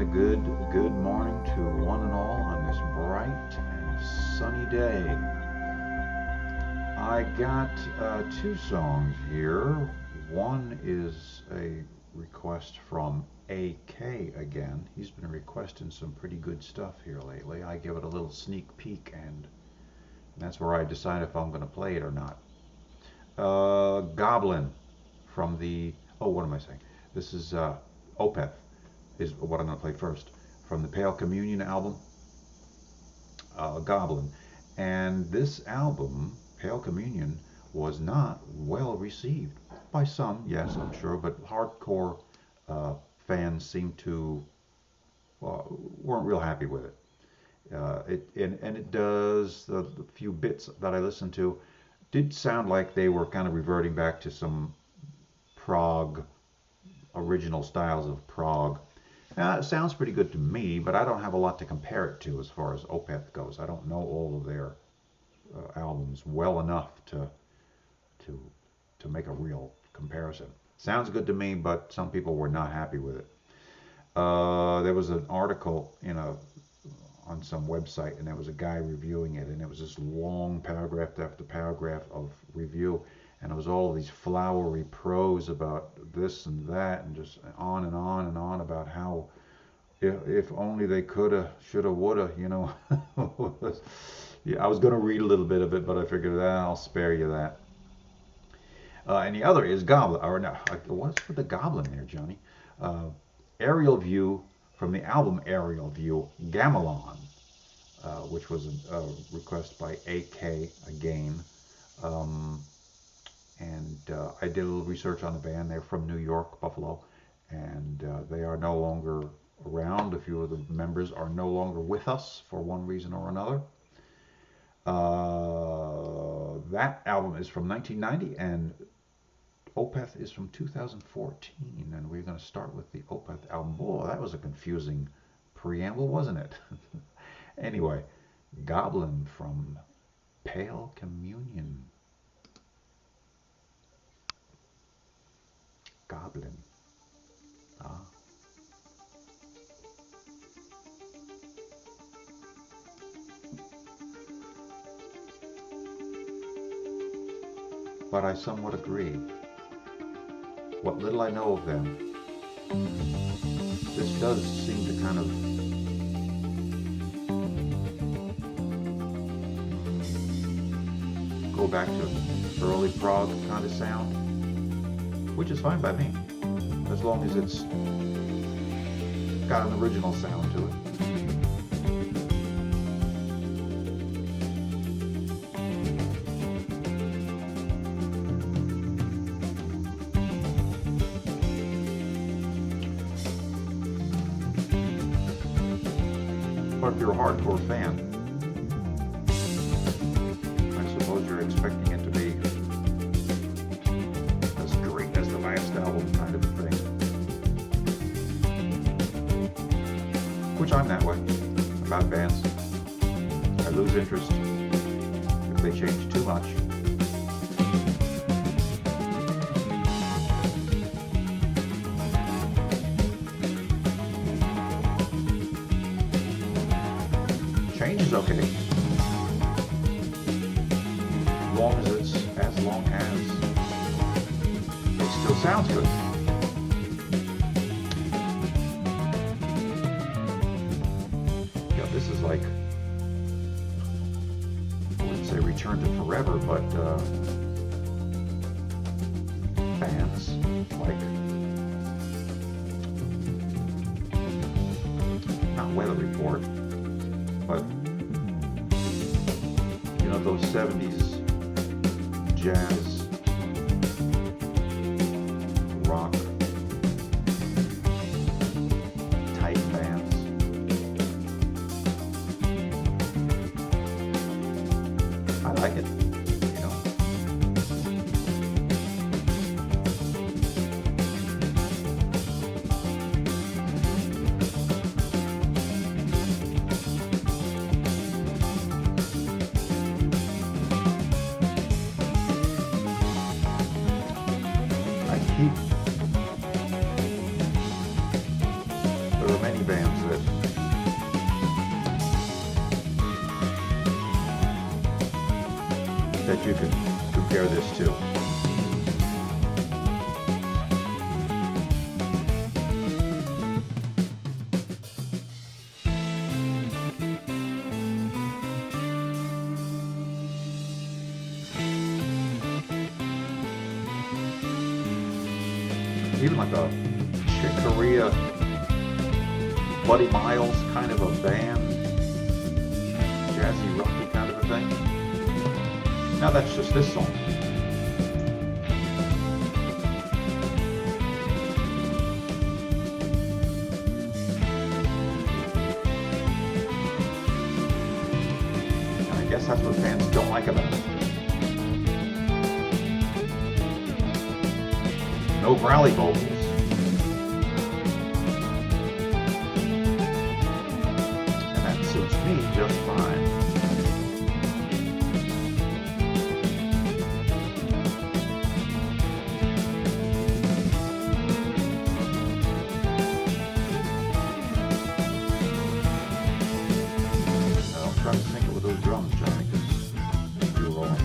a good morning to one and all on this bright and sunny day. I got two songs here. One is a request from AK again. He's been requesting some pretty good stuff here lately. I give it a little sneak peek, and that's where I decide if I'm going to play it or not. Goblin from the, oh, what am I saying? This is Opeth is what I'm going to play first from the Pale Communion album, Goblin. And this album, Pale Communion, was not well received by some, yes, I'm sure, but hardcore fans seem to weren't real happy with it. It does the few bits that I listened to did sound like they were kind of reverting back to some prog original styles of prog. It sounds pretty good to me, but I don't have a lot to compare it to as far as Opeth goes. I don't know all of their albums well enough to make a real comparison. Sounds good to me, but some people were not happy with it. There was an article on some website, and there was a guy reviewing it, and it was this long paragraph after paragraph of review, and it was all of these flowery prose about this and that, and just on and on and on about how if only they coulda, shoulda, woulda, Yeah, I was going to read a little bit of it, but I figured I'll spare you that. And the other is Goblin, or no, what's with the Goblin there, Johnny? Aerial View from the album Aerial View, Gamalon, which was a request by AK again. I did a little research on the band. They're from New York, Buffalo, and they are no longer around. A few of the members are no longer with us for one reason or another. That album is from 1990, and Opeth is from 2014, and we're going to start with the Opeth album. Boy, that was a confusing preamble, wasn't it? Anyway, Goblin from Pale Communion. Goblin. But I somewhat agree. What little I know of them, this does seem to kind of go back to early prog kind of sound, which is fine by me, as long as it's got an original sound to it. But if you're a hardcore fan, I suppose you're expecting it to be as great as the last album kind of thing. Which I'm that way about bands. I lose interest if they change too much. Change is okay, as long as it still sounds good. Yeah, this is like, I wouldn't say Return to Forever, but bands like, not Weather Report, but those 70s jazz, rock type bands. I like it, that you could compare this to. Even like a Chick Corea, Buddy Miles kind of a band, jazzy, rocky kind of a thing. Now that's just this song. And I guess that's what fans don't like about it. No growly vocals. And that suits me just fine. Now, don't try to sync it with those drums, Johnny, because you're wrong.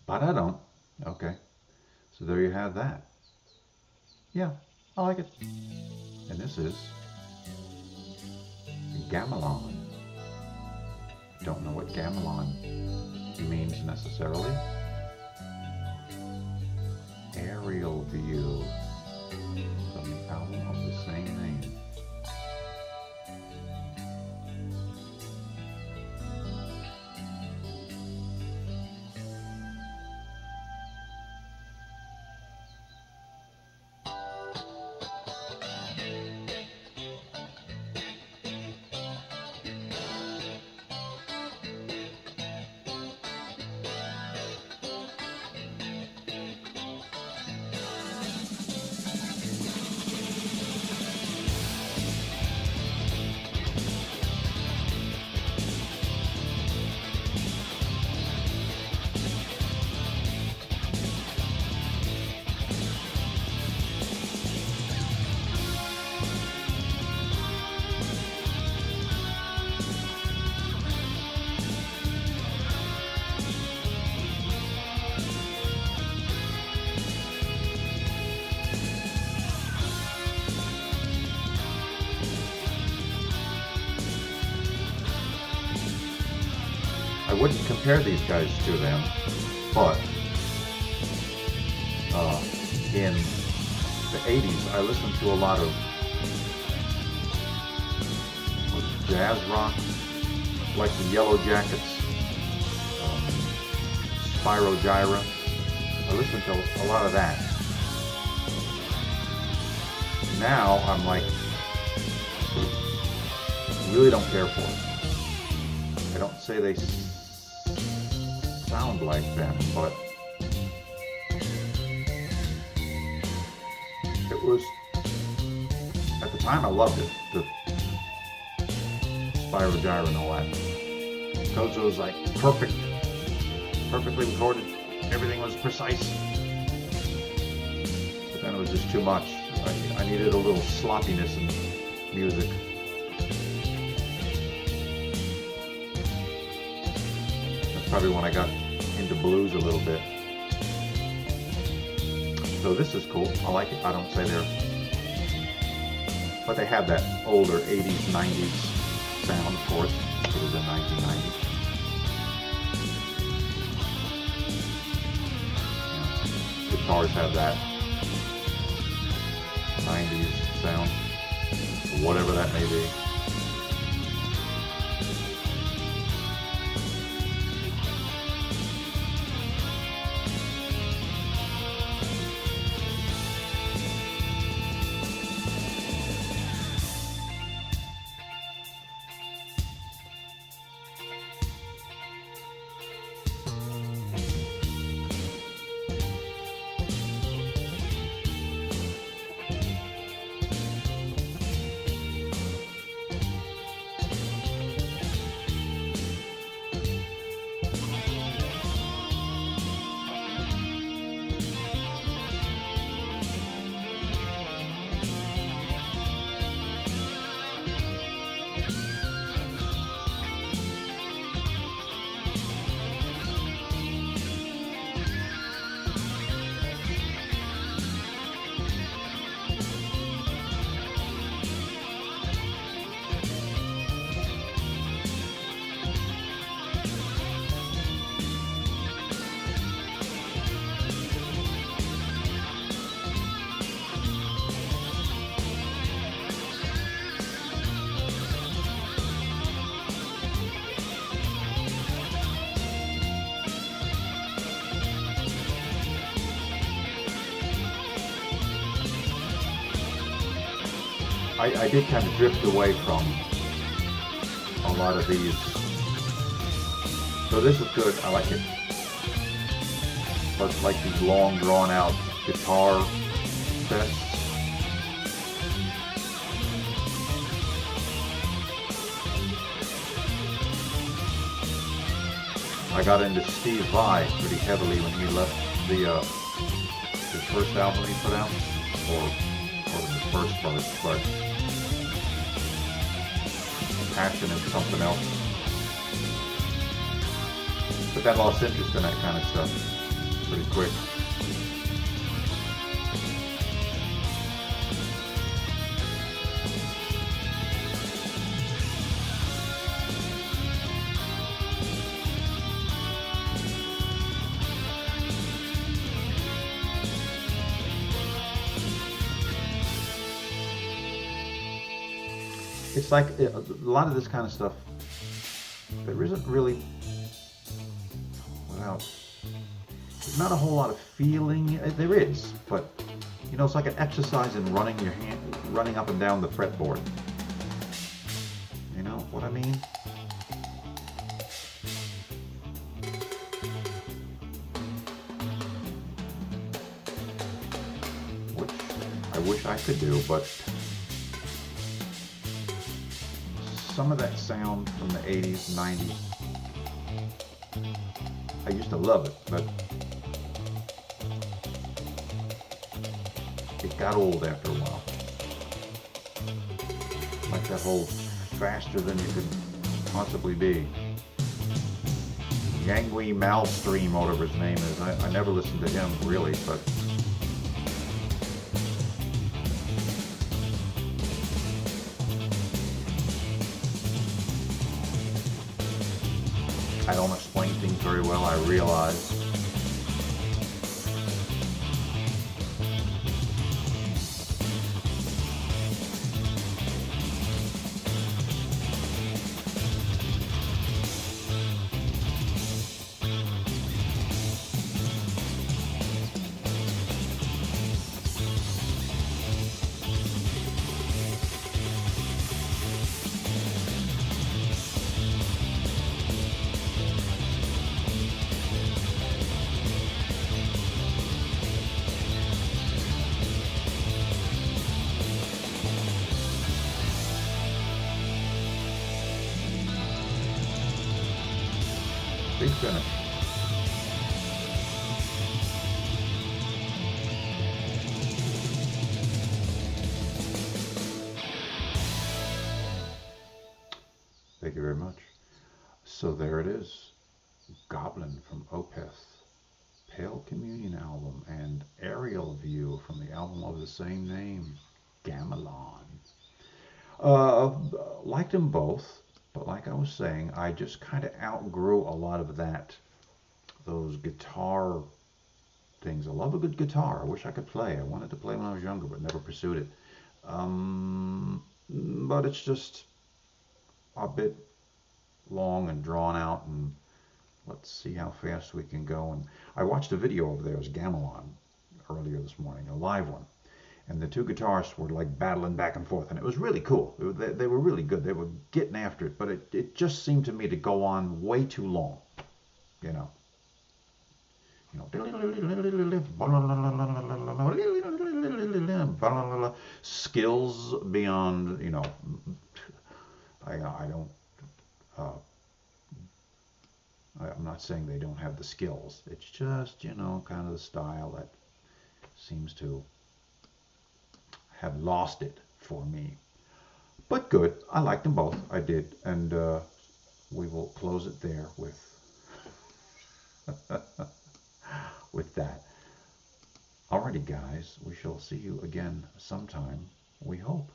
But I don't. Okay. So there you have that. Yeah, I like it. And this is Gamalon. Don't know what Gamalon means necessarily. Aerial View from the album of the same name. I wouldn't compare these guys to them, but in the 80s I listened to a lot of jazz rock, like the Yellow Jackets, Spyro Gyra. I listened to a lot of that. Now I'm like, really don't care for it. I don't say they sound like them, but it was, at the time I loved it, the Spyro Gyra and all that. Kozo was like perfectly recorded, everything was precise. But then it was just too much. I needed a little sloppiness in music. That's probably when I got into blues a little bit. So this is cool. I like it. I don't say they're... But they have that older 80s, 90s sound, of course. It was in 1990. Guitars have that 90s sound, whatever that may be. I did kind of drift away from a lot of these. So this is good. I like it. But like these long, drawn out guitar sets. I got into Steve Vai pretty heavily when he left his first album he put out, or the first, but Passion is something else. But that lost interest in that kind of stuff pretty quick. It's like a lot of this kind of stuff, there isn't really, well, there's not a whole lot of feeling. There is, but you know, it's like an exercise in running your hand, running up and down the fretboard. You know what I mean? Which I wish I could do, but some of that sound from the 80s, 90s, I used to love it, but it got old after a while. Like that whole faster than you could possibly be. Yangui Malmsteen, whatever his name is. I never listened to him really, but I don't explain things very well, I realize. Big finish. Thank you very much. So there it is. Goblin from Opeth. Pale Communion album and aerial view from the album of the same name, Gamalon. Liked them both. But like I was saying, I just kind of outgrew a lot of those guitar things. I love a good guitar. I wish I could play. I wanted to play when I was younger, but never pursued it. But it's just a bit long and drawn out, and let's see how fast we can go. And I watched a video of theirs, Gamalon, earlier this morning, a live one. And the two guitarists were like battling back and forth, and it was really cool. They were really good. They were getting after it, but it just seemed to me to go on way too long, you know. Skills beyond, you know. I don't. I'm not saying they don't have the skills. It's just, you know, kind of the style that seems to have lost it for me. But good. I liked them both. I did. And we will close it there with with that. Alrighty, guys. We shall see you again sometime, we hope.